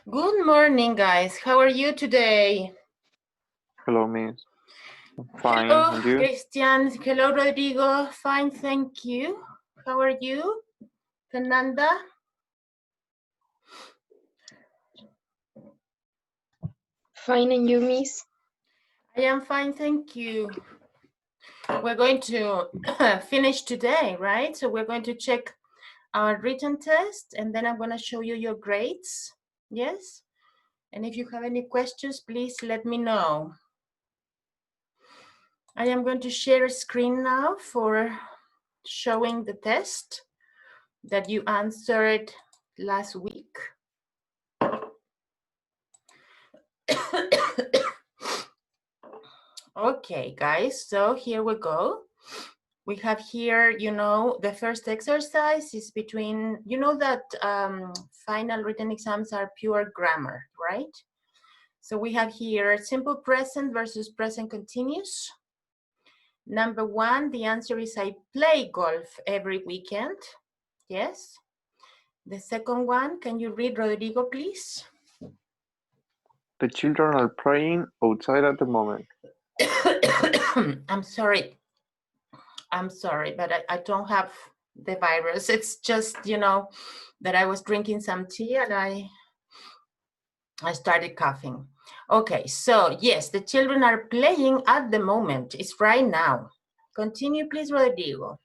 Good morning, guys. How are you today? Hello, Miss. Fine, Hello, and you? Christian. Hello, Rodrigo. Fine, thank you. How are you? Fernanda? Fine, and you, Miss? I am fine, thank you. We're going to finish today, right? So we're going to check our written test, and then I'm going to show you your grades. Yes? And if you have any questions, please let me know. I am going to share a screen now for showing the test that you answered last week. Okay, guys, so here we go. We have here, the first exercise is between, that final written exams are pure grammar, right? So we have here simple present versus present continuous. Number one, the answer is I play golf every weekend. Yes. The second one, can you read, Rodrigo, please? The children are playing outside at the moment. I'm sorry, but I don't have the virus. It's just, that I was drinking some tea and I started coughing. Okay, so yes, the children are playing at the moment. It's right now. Continue, please, Rodrigo.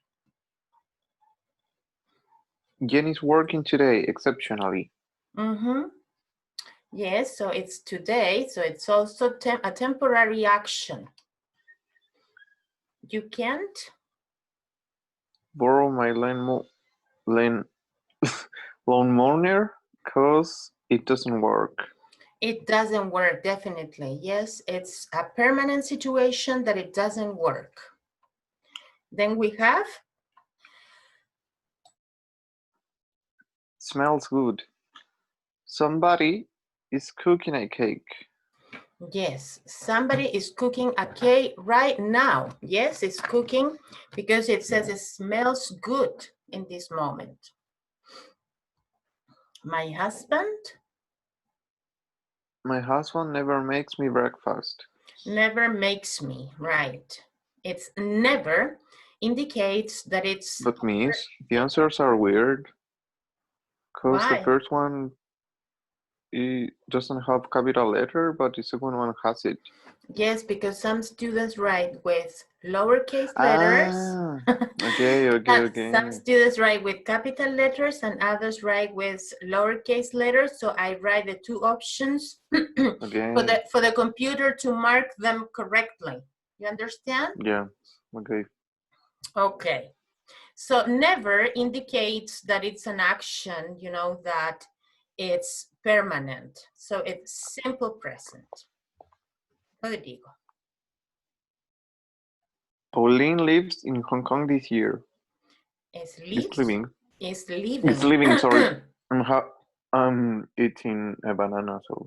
Jenny's working today, exceptionally. Mm-hmm. Yes, so it's today, so it's also a temporary action. You can't Borrow my lawnmower because it doesn't work. It doesn't work, definitely. Yes, it's a permanent situation that it doesn't work. Then we have? Smells good. Somebody is cooking a cake. Yes, somebody is cooking a cake right now. Yes, it's cooking because it says it smells good in this moment. My husband? My husband never makes me breakfast. Never makes me, right. It's never indicates that it's... But Miss, the answers are weird. Because the Why? first one it doesn't have capital letter, but the second one has it. Yes, because some students write with lowercase letters. Okay. Some students write with capital letters and others write with lowercase letters. So I write the two options Okay. for the computer to mark them correctly. You understand? Yeah, okay. Okay. So never indicates that it's an action, that it's permanent. So it's simple present. Rodrigo. Pauline lives in Hong Kong this year. Is It's lives? living. Is living. It's living, sorry. I'm eating a banana, so.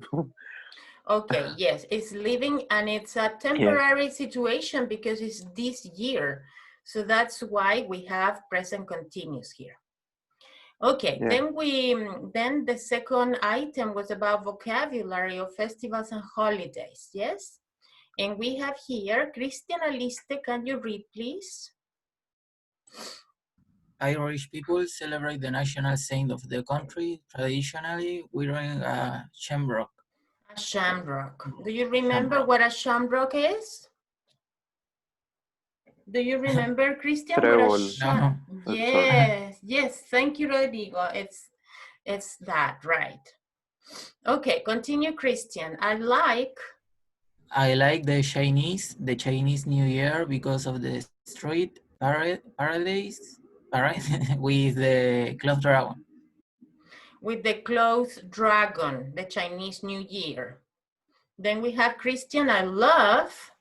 Okay, yes, it's living and it's a temporary situation because it's this year. So that's why we have present continuous here. Okay, Yeah. then the second item was about vocabulary of festivals and holidays, yes? And we have here, Christian Aliste, can you read, please? Irish people celebrate the national saint of the country, traditionally wearing a shamrock. A shamrock. Do you remember what a shamrock is? Do you remember, Christian, what a Trébol. No. Yes, thank you, Rodrigo. It's that, right. Okay, continue, Christian. I like the Chinese New Year because of the street parade with the cloth dragon. with the clothed dragon, the Chinese New Year. Then we have Christian, I love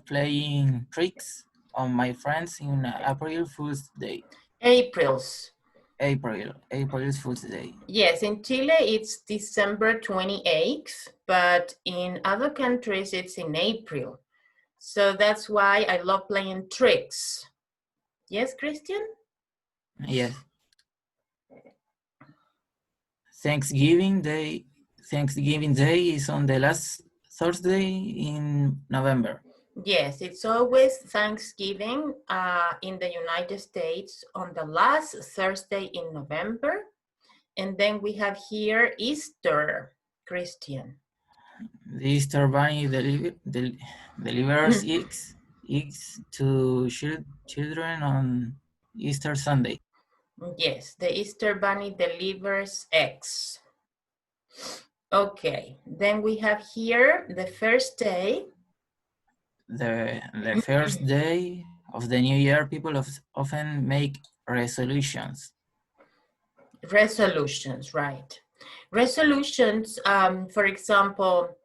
playing tricks on my friends in April Fool's Day. April's Fool's Day. Yes, in Chile it's December 28th, but in other countries it's in April. So that's why I love playing tricks. Yes, Christian? Yes. Thanksgiving Day Thanksgiving Day is on the last Thursday in November. Yes, it's always Thanksgiving in the United States on the last Thursday in November. And then we have here Easter, Christian. The Easter Bunny delivers eggs to children on Easter Sunday. Yes, the Easter Bunny delivers eggs. Okay, then we have here the first day. The first day of the new year, people often make resolutions. Resolutions, right. Resolutions, for example,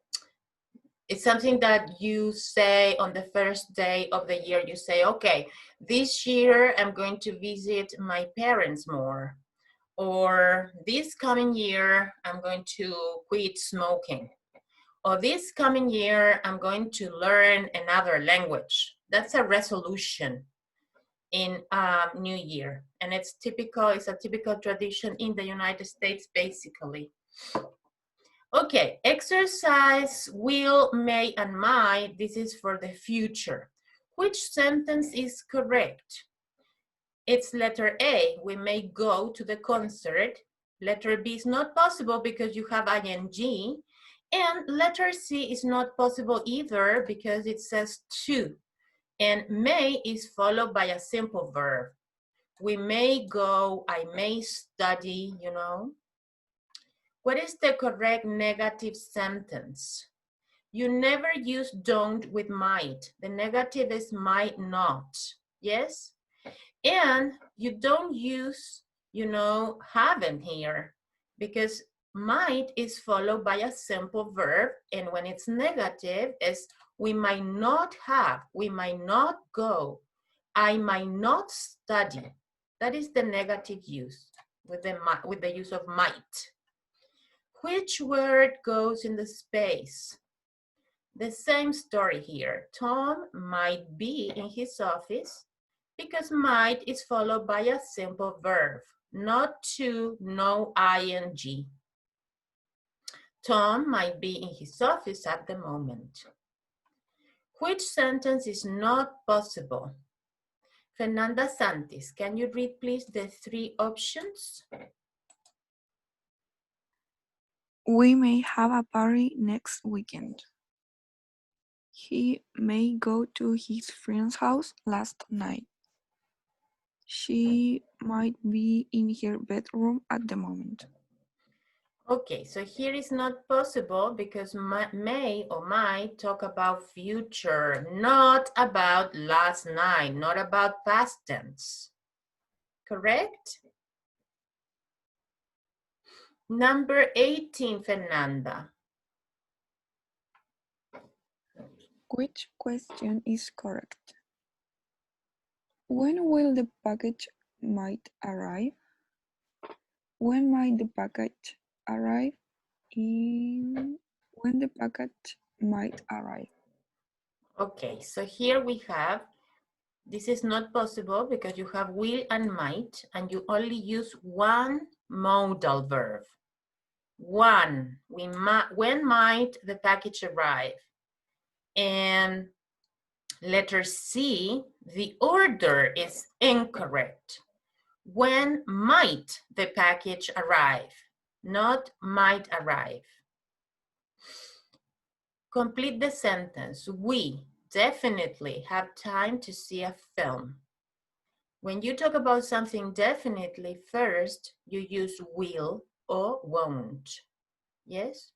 it's something that you say on the first day of the year. You say, okay, this year I'm going to visit my parents more. Or this coming year, I'm going to quit smoking. Or this coming year, I'm going to learn another language. That's a resolution in New Year. And it's a typical tradition in the United States, basically. Okay, exercise will, may, and might. This is for the future. Which sentence is correct? It's letter A, we may go to the concert. Letter B is not possible because you have ing. And letter C is not possible either because it says to. And may is followed by a simple verb. We may go, I may study, you know. What is the correct negative sentence? You never use don't with might. The negative is might not, yes? And you don't use, you know, haven't here because might is followed by a simple verb. And when it's negative, it's we might not have, we might not go, I might not study. That is the negative use with the use of might. Which word goes in the space? The same story here. Tom might be in his office because might is followed by a simple verb, not to, no ing. Tom might be in his office at the moment. Which sentence is not possible? Fernanda Santis, can you read please the three options? We may have a party next weekend. He may go to his friend's house last night. She might be in her bedroom at the moment. Okay, so here is not possible because may or might talk about future, not about last night, not about past tense. Correct? Number 18, Fernanda. Which question is correct? When will the package might arrive? When might the package arrive? When the package might arrive. Okay, so here we have, this is not possible because you have will and might and you only use one modal verb. One, when might the package arrive? And letter C, the order is incorrect. When might the package arrive? Not might arrive. Complete the sentence. We definitely have time to see a film. When you talk about something definitely, first you use will or won't. Yes?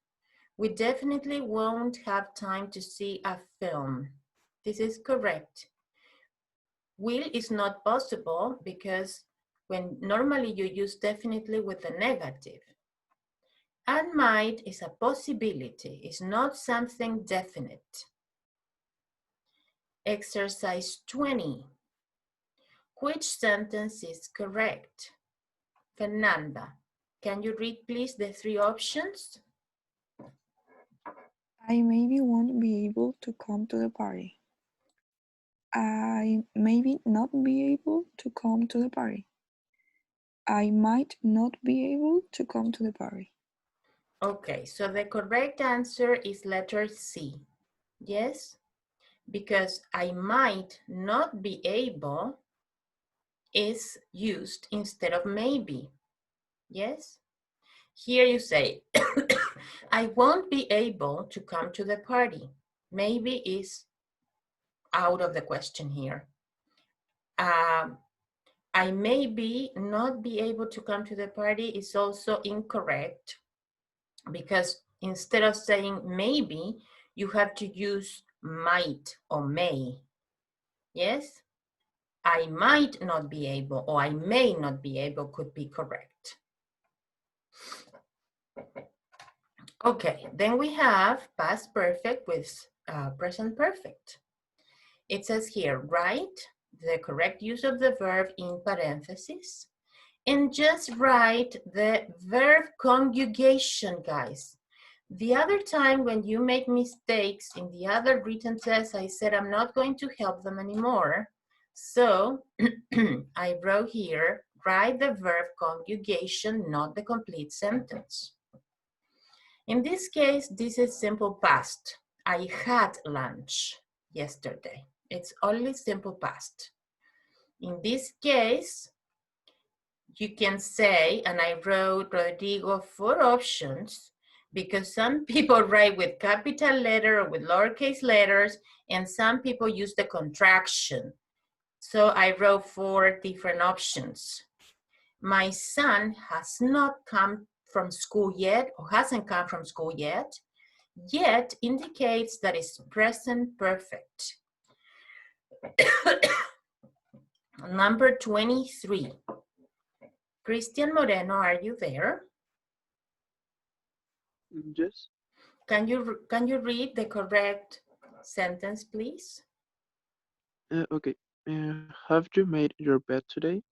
We definitely won't have time to see a film. This is correct. Will is not possible because when normally you use definitely with the negative. And might is a possibility, it's not something definite. Exercise 20. Which sentence is correct? Fernanda, can you read please the three options? I maybe won't be able to come to the party. I maybe not be able to come to the party. I might not be able to come to the party. Okay, so the correct answer is letter C. Yes, because I might not be able is used instead of maybe. Yes? Here you say, I won't be able to come to the party. Maybe is out of the question here. I maybe not be able to come to the party is also incorrect because instead of saying maybe, you have to use might or may. Yes? I might not be able or I may not be able could be correct. Okay, then we have past perfect with present perfect. It says here, write the correct use of the verb in parentheses and just write the verb conjugation, guys. The other time when you make mistakes in the other written test, I said I'm not going to help them anymore. So I wrote here, write the verb conjugation, not the complete sentence. In this case, this is simple past. I had lunch yesterday. It's only simple past. In this case, you can say, and I wrote, Rodrigo, 4 options, because some people write with capital letter or with lowercase letters, and some people use the contraction. So I wrote 4 different options. My son has not come from school yet, or hasn't come from school yet. Yet indicates that it's present perfect. Number 23. Christian Moreno, are you there? Yes. Can you read the correct sentence, please? Okay. Have you made your bed today?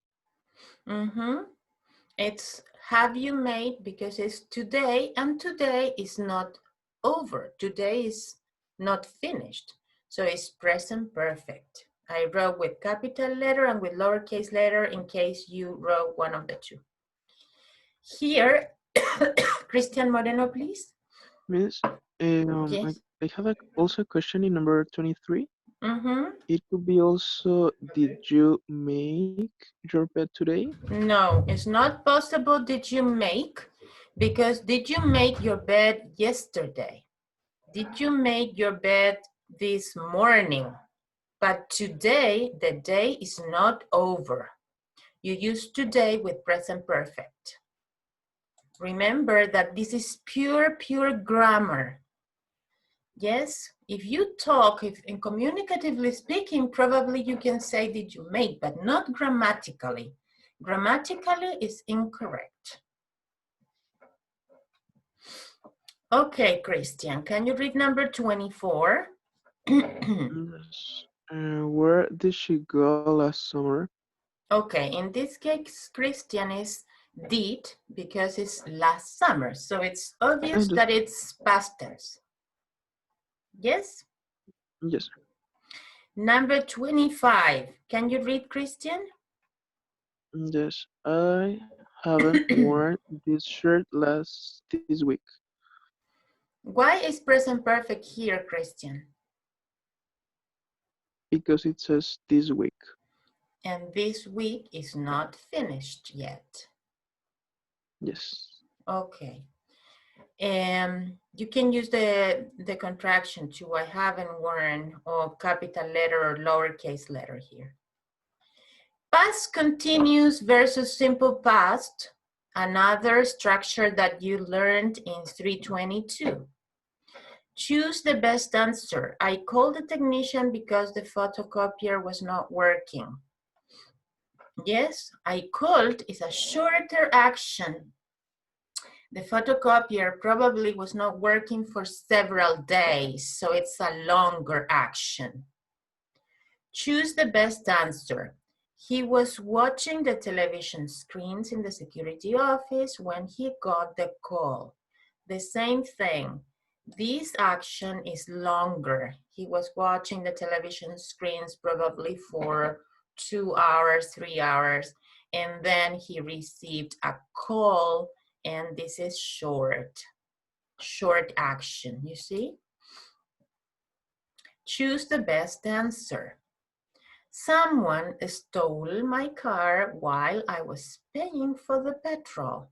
It's have you made because it's today, and today is not over. Today is not finished. So it's present perfect. I wrote with capital letter and with lowercase letter in case you wrote one of the two. Here, Christian Moreno, please. Miss, Yes. I have also a question in number 23. Mm-hmm. It could be also, did you make your bed today? No, it's not possible did you make, because did you make your bed yesterday? Did you make your bed this morning? But today, the day is not over. You use today with present perfect. Remember that this is pure grammar. Yes, if you talk, if in communicatively speaking, probably you can say did you make, but not grammatically. Grammatically is incorrect. Okay, Christian, can you read number 24? Yes. Where did she go last summer? Okay, in this case, Christian is did because it's last summer. So it's obvious that it's past tense. Yes? Yes. Number 25. Can you read, Christian? Yes. I haven't worn this shirt this week. Why is present perfect here, Christian? Because it says this week. And this week is not finished yet. Yes. Okay. You can use the contraction too. I haven't worn or capital letter or lowercase letter here. Past continuous versus simple past, another structure that you learned in 322. Choose the best answer. I called the technician because the photocopier was not working. Yes, I called is a shorter action. The photocopier probably was not working for several days, so it's a longer action. Choose the best answer. He was watching the television screens in the security office when he got the call. The same thing. This action is longer. He was watching the television screens probably for 2 hours, 3 hours, and then he received a call, and this is short. short action, you see? Choose the best answer. Someone stole my car while I was paying for the petrol,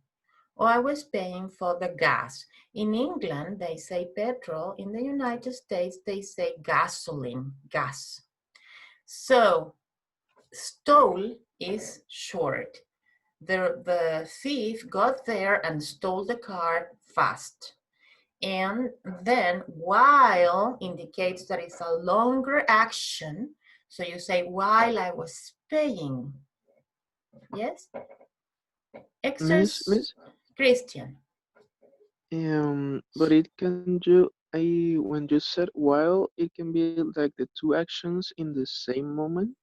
or I was paying for the gas. In England, they say petrol. In the United States, they say gasoline, gas. So, stole is short. The thief got there and stole the car fast. And then while indicates that it's a longer action. So you say, while I was paying. Yes? Miss, Christian. but it can do, when you said while, it can be like the two actions in the same moment.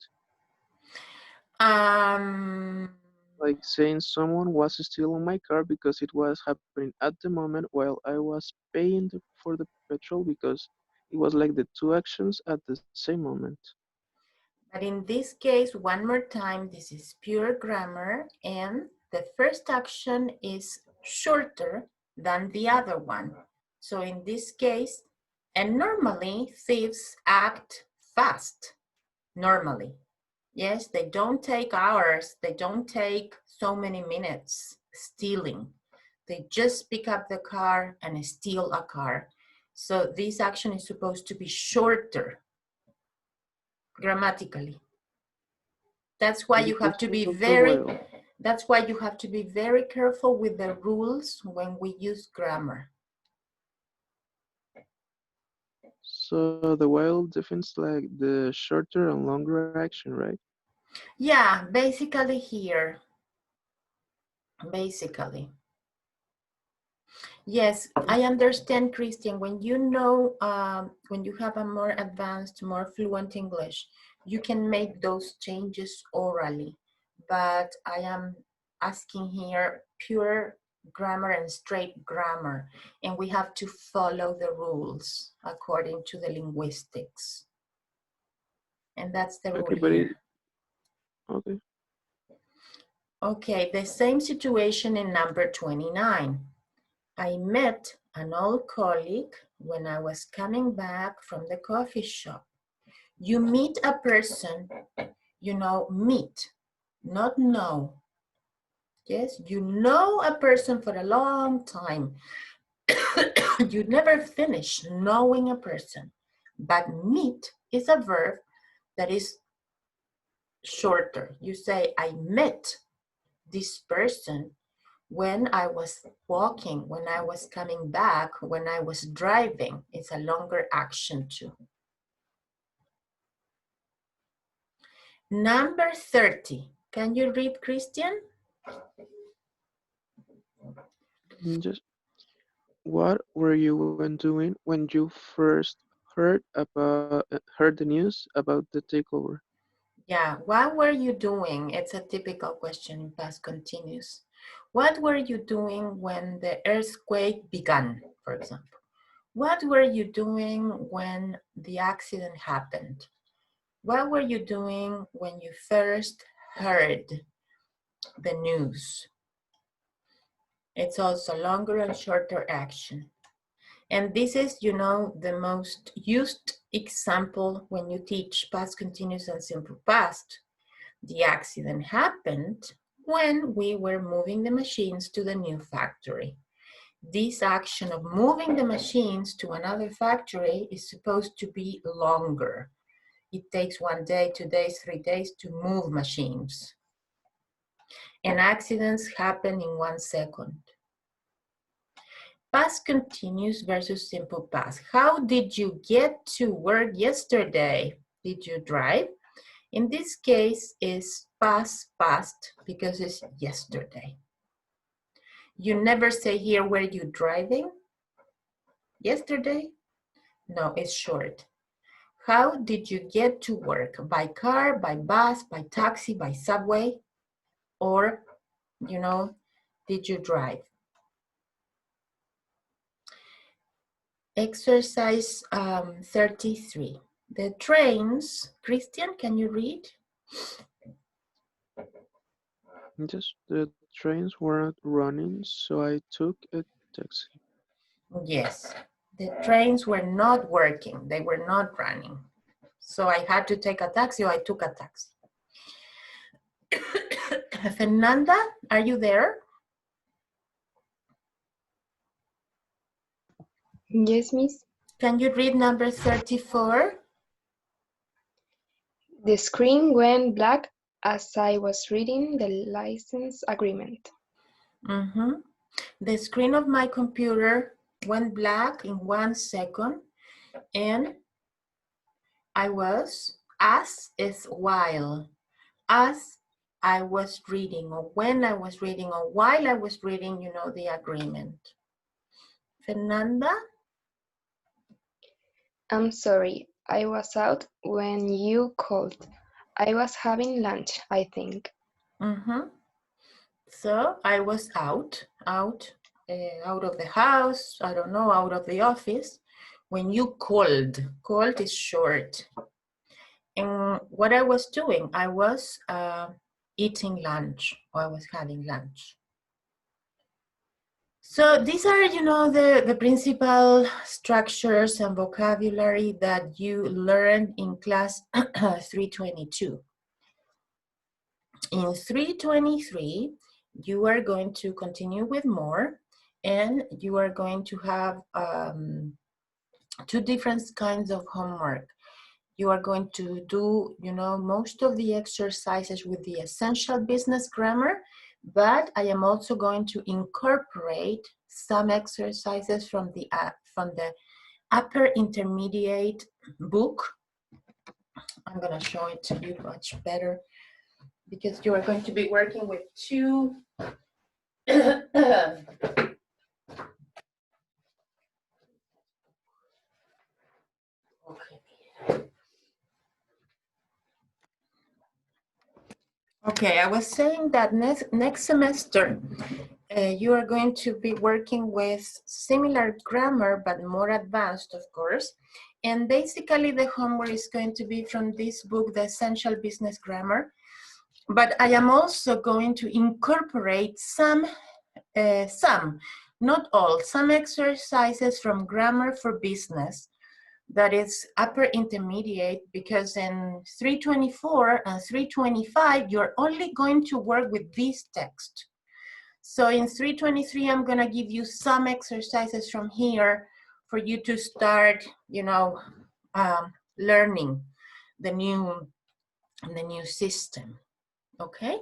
Like saying someone was stealing my car because it was happening at the moment while I was paying for the petrol, because it was like the two actions at the same moment. But in this case, one more time, this is pure grammar, and the first action is shorter than the other one. So in this case, and normally thieves act fast, normally. Yes, they don't take hours, they don't take so many minutes stealing. They just pick up the car and steal a car. So this action is supposed to be shorter grammatically. That's why you have to be that's why you have to be very careful with the rules when we use grammar. So the while defines like the shorter and longer action, right? Yeah, basically here. Basically. Yes, I understand, Christian. When you know, when you have a more advanced, more fluent English, you can make those changes orally. But I am asking here pure grammar and straight grammar, and we have to follow the rules according to the linguistics. And that's the rule here. Okay. Okay, the same situation in number 29. I met an old colleague when I was coming back from the coffee shop. You meet a person, you know, meet, not know. Yes, you know a person for a long time. You never finish knowing a person. But meet is a verb that is shorter. You say, I met this person when I was walking, when I was coming back, when I was driving. It's a longer action too. Number 30. Can you read, Christian? Just what were you doing when you first heard the news about the takeover? Yeah, what were you doing? It's a typical question in past continuous. What were you doing when the earthquake began, for example? What were you doing when the accident happened? What were you doing when you first heard the news? It's also longer and shorter action. And this is, you know, the most used example when you teach past continuous and simple past. The accident happened when we were moving the machines to the new factory. This action of moving the machines to another factory is supposed to be longer. It takes 1 day, 2 days, 3 days to move machines. And accidents happen in 1 second. Past continuous versus simple past. How did you get to work yesterday? Did you drive? In this case, it's past because it's yesterday. You never say here, were you driving yesterday? No, it's short. How did you get to work? By car, by bus, by taxi, by subway? Or, you know, did you drive? Exercise 33. The trains, Christian, can you read? Just the trains weren't running, so I took a taxi. Yes, the trains were not working. They were not running. So I had to take a taxi, or I took a taxi. Fernanda, are you there? Yes, Miss. Can you read number 34? The screen went black as I was reading the license agreement. Mm-hmm. The screen of my computer went black in 1 second, and I was, as is while, as I was reading, or when I was reading, or while I was reading, you know, the agreement. Fernanda? I'm sorry, I was out when you called. I was having lunch, I think. Mm-hmm. So I was out of the house, I don't know, out of the office, when you called. Called is short. And what I was doing, I was eating lunch, or I was having lunch. So these are, you know, the principal structures and vocabulary that you learned in class 322. In 323, you are going to continue with more, and you are going to have 2 different kinds of homework. You are going to do, you know, most of the exercises with the essential business grammar, but I am also going to incorporate some exercises from the upper intermediate book. I'm going to show it to you much better, because you are going to be working with 2 Okay, I was saying that next semester, you are going to be working with similar grammar, but more advanced, of course. And basically the homework is going to be from this book, The Essential Business Grammar. But I am also going to incorporate some, not all, some exercises from Grammar for Business, that is upper intermediate, because in 324 and 325, you're only going to work with this text. So in 323, I'm gonna give you some exercises from here for you to start, you know, learning the new system, okay?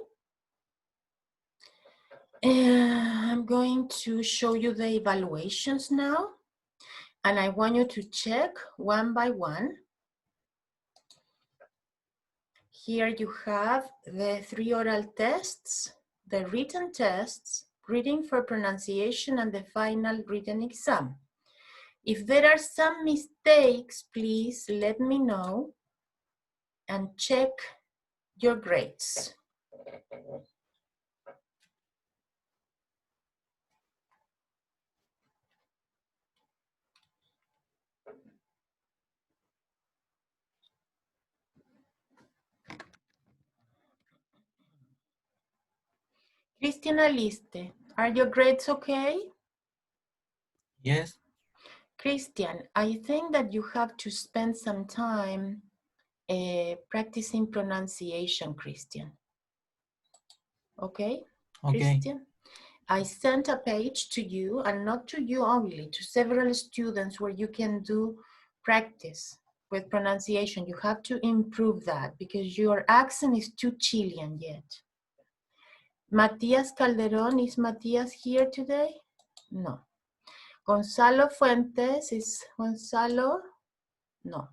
I'm going to show you the evaluations now. And I want you to check one by one. Here you have the 3 oral tests, the written tests, reading for pronunciation, and the final written exam. If there are some mistakes, please let me know and check your grades. Christian Aliste, are your grades okay? Yes. Christian, I think that you have to spend some time practicing pronunciation, Christian. Okay? Okay. Christian? I sent a page to you, and not to you only, to several students, where you can do practice with pronunciation. You have to improve that because your accent is too Chilean yet. Matias Calderon, is Matias here today? No. Gonzalo Fuentes, is Gonzalo? No.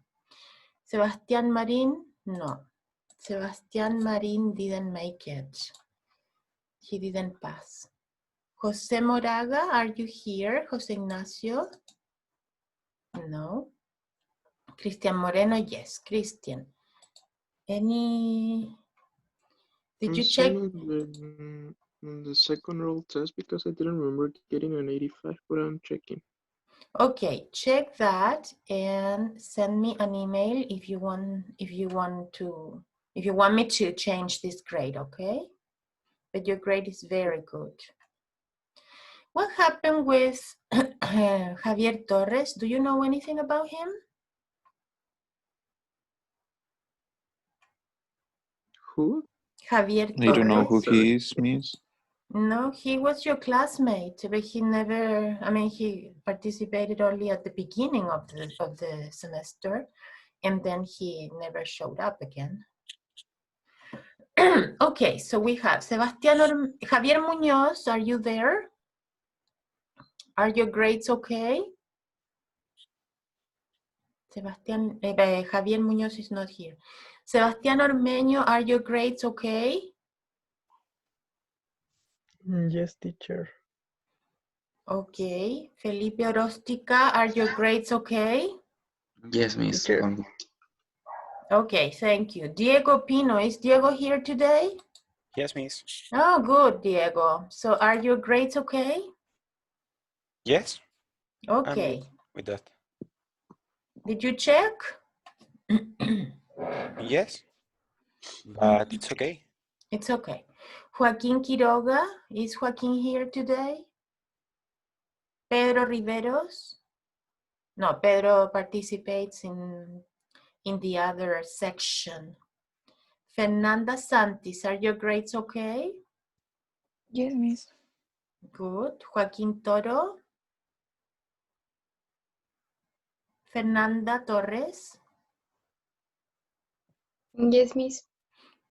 Sebastián Marín? No. Sebastián Marín didn't make it. He didn't pass. Jose Moraga, are you here? Jose Ignacio? No. Cristian Moreno, yes. Cristian. Any? Did you check? On the second roll test, because I didn't remember getting an 85, but I'm checking. Okay, check that and send me an email if you want me to change this grade, okay? But your grade is very good. What happened with Javier Torres? Do you know anything about him? Who? Javier I don't know who Torres? he is, Miss. No, he was your classmate, but he never, I mean, he participated only at the beginning of the semester, and then he never showed up again. Okay, so we have Javier Muñoz, are you there? Are your grades okay? Javier Muñoz is not here. Sebastián Ormeño, are your grades okay? Yes, teacher. Okay. Felipe Orostica, are your grades okay? Yes, Miss. Teacher. Okay, thank you. Diego Pino, is Diego here today? Yes, Miss. Oh, good, Diego. So are your grades okay? Yes, Okay. I'm good with that. Did you check? Yes, but it's okay. It's okay. Joaquín Quiroga, is Joaquín here today? Pedro Riveros? No, Pedro participates in the other section. Fernanda Santis, are your grades okay? Yes, Miss. Good. Joaquín Toro? Fernanda Torres? Yes, Miss.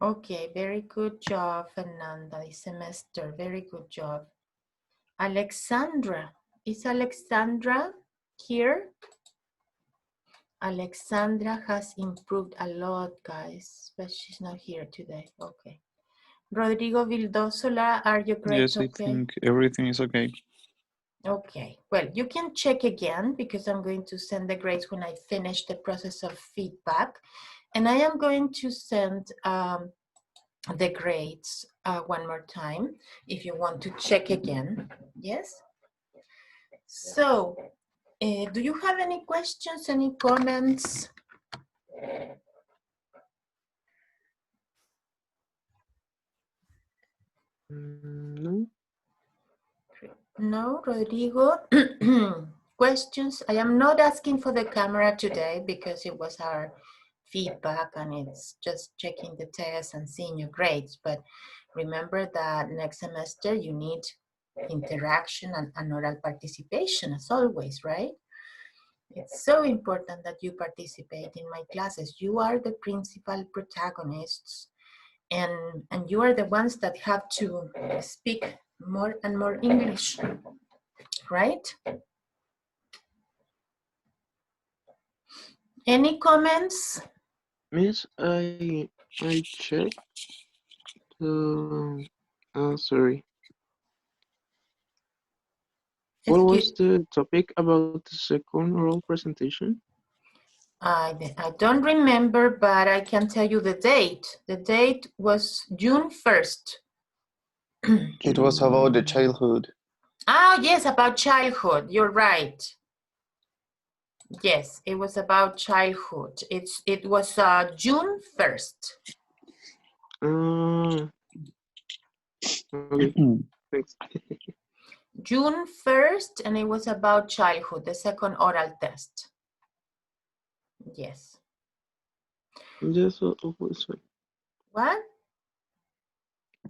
Okay, very good job, Fernanda, this semester. Very good job. Alexandra, is Alexandra here? Alexandra has improved a lot, guys, but she's not here today. Okay. Rodrigo Vildosola, are your grades Yes, I okay? think everything is okay. Okay, well, you can check again because I'm going to send the grades when I finish the process of feedback. And I am going to send the grades one more time if you want to check again. Yes? So, do you have any questions, any comments? No. No, Rodrigo? Questions? I am not asking for the camera today because it was our feedback and it's just checking the test and seeing your grades. But remember that next semester you need interaction and oral participation as always, right? It's so important that you participate in my classes. You are the principal protagonists and you are the ones that have to speak more and more English, right? Any comments? Miss, I checked. Sorry. What was the topic about the second oral presentation? I don't remember, but I can tell you the date. The date was June 1st. It was about the childhood. Oh, yes, about childhood. You're right. Yes, it was about childhood. It was June 1st. Okay, thanks. June 1st, and it was about childhood, the second oral test. Yes. Yes, all is fine. What?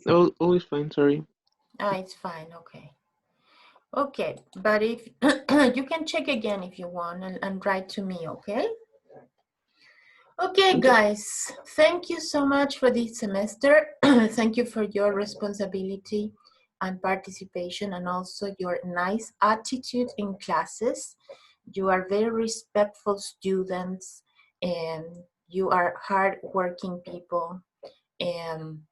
All is fine, sorry. Ah, it's fine, okay. Okay, but if you can check again if you want and write to me, okay? Okay, guys, thank you so much for this semester. Thank you for your responsibility and participation and also your nice attitude in classes. You are very respectful students and you are hardworking people. And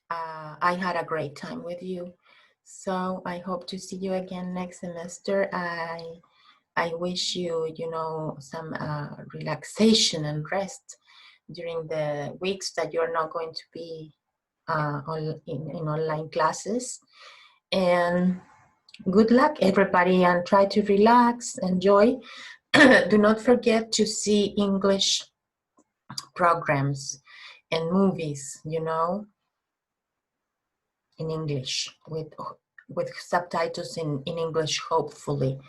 I had a great time with you. So I hope to see you again next semester. I wish you, you know, some relaxation and rest during the weeks that you're not going to be in online classes. And good luck, everybody, and try to relax, enjoy. Do not forget to see English programs and movies, you know, in English with with subtitles in English, hopefully.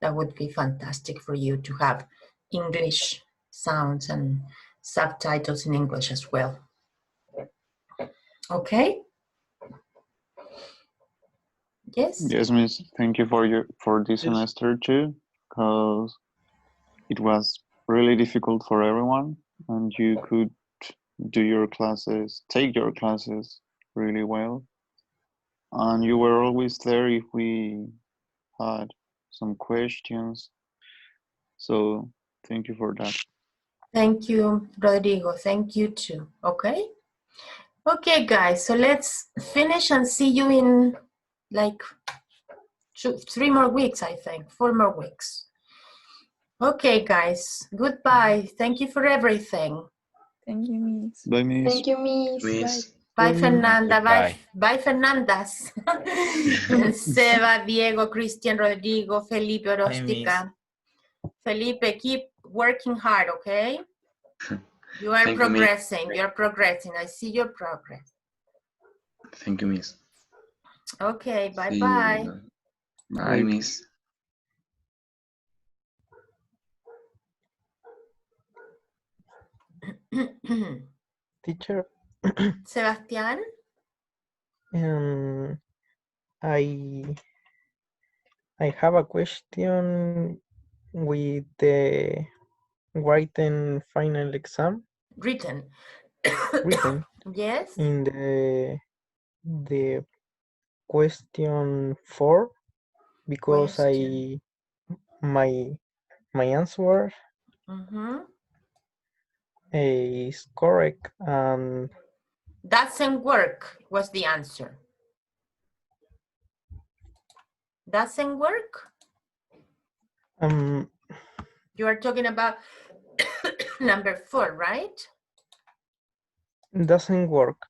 That would be fantastic for you to have English sounds and subtitles in English as well. Okay? Yes? Yes, Miss. Thank you for this semester too, because it was really difficult for everyone, and you could take your classes really well, and you were always there if we had some questions. So thank you for that. Thank you, Rodrigo. Thank you too. Okay? Okay, guys, so let's finish and see you in like 3 more weeks, I think, 4 more weeks. Okay, guys, goodbye. Thank you for everything. Thank you, Miss. Bye, Miss. Thank you, Miss. Miss. Bye, Fernanda. Bye, Goodbye. bye, Fernandas. Seba, Diego, Christian, Rodrigo, Felipe, Orostica. Felipe, keep working hard, okay? You are Thank you, Miss. progressing. You're progressing. I see your progress. Thank you, Miss. Okay, See bye-bye. you. Bye, Miss. Teacher, Sebastián? I have a question with the written final exam Written. written Yes? in the question 4 because Question. my answer is correct and Doesn't work was the answer. Doesn't work? You are talking about number 4, right? doesn't work,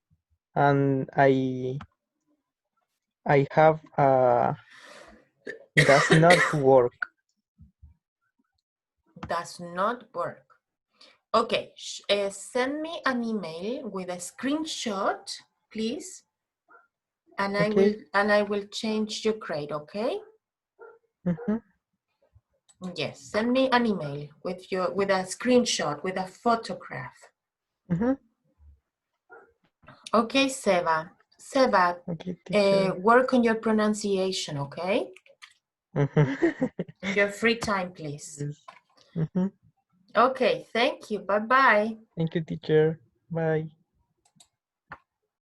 and I have does not work. Does not work. Okay, send me an email with a screenshot, please, and Okay. I will change your grade. Okay? Yes, send me an email with a screenshot, with a photograph. Okay, Seba. Seba, Okay, work on your pronunciation, okay? In your free time, please. Okay, thank you. Bye-bye. Thank you, teacher. Bye.